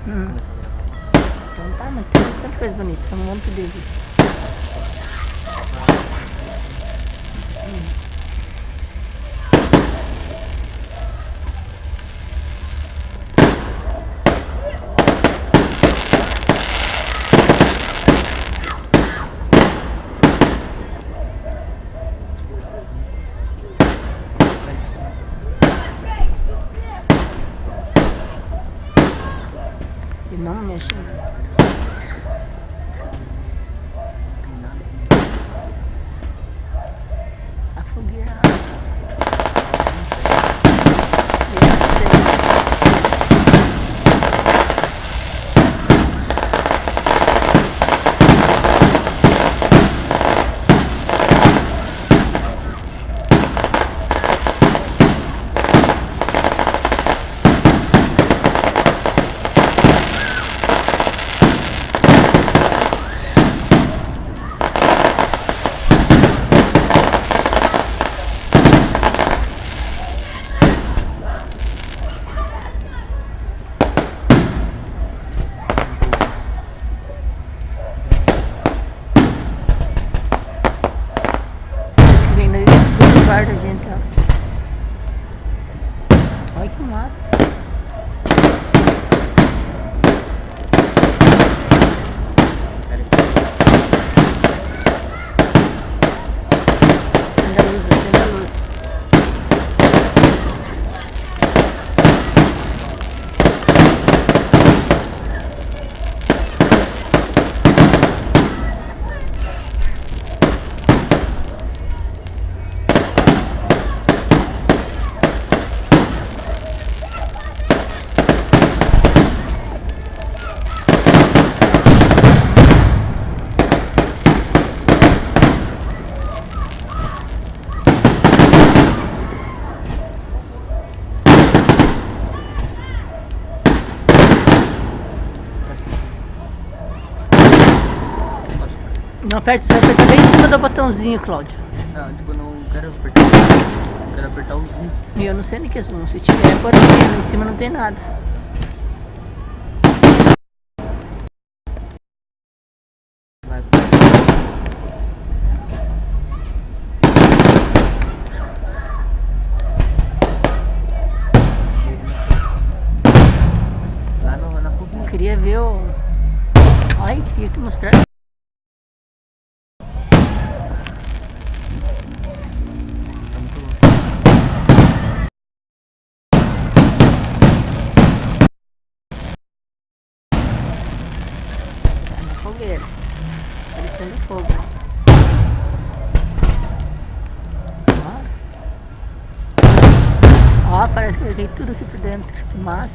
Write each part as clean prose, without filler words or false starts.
Então tá, mas tem bastante coisa bonita, são um monte de... E não mexe. A fogueira. Da gente, ó. Olha que massa. Acenda a luz, acenda a luz. Não aperte, você vai apertar bem em cima do botãozinho, Cláudio. Não, tipo, eu não quero apertar. Eu quero apertar o zoom. E eu não sei nem que é zoom. Se tiver, por aqui, lá em cima não tem nada. Vai. Lá na fogueira. Eu queria ver o... Ai, queria te mostrar. Fogueira, parecendo fogo. Ó, parece que vai cair tudo aqui por dentro, que massa.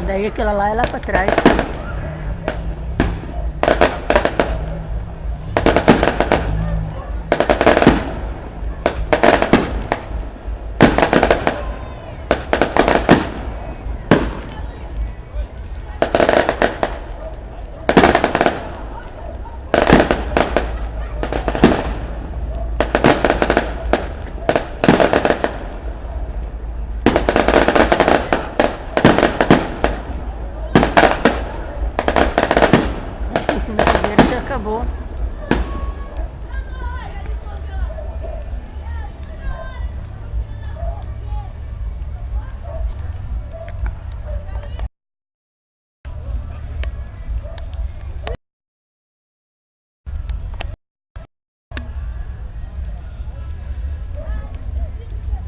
Daí aquela lá é lá pra trás. Já acabou.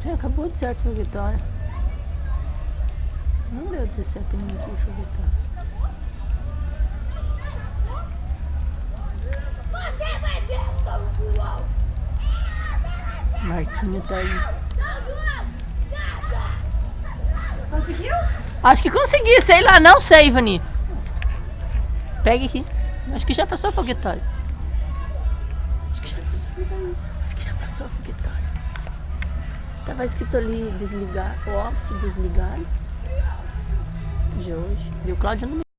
Já acabou de certo o foguetório. Não deu 17 minutos de foguetório. Marquinho tá aí. Conseguiu? Acho que consegui, sei lá, não sei, Ivani. Pegue aqui. Acho que já passou o foguetório. Acho que já passou o foguetório. Tava escrito ali desligar, off, desligar. De hoje. E o Cláudio não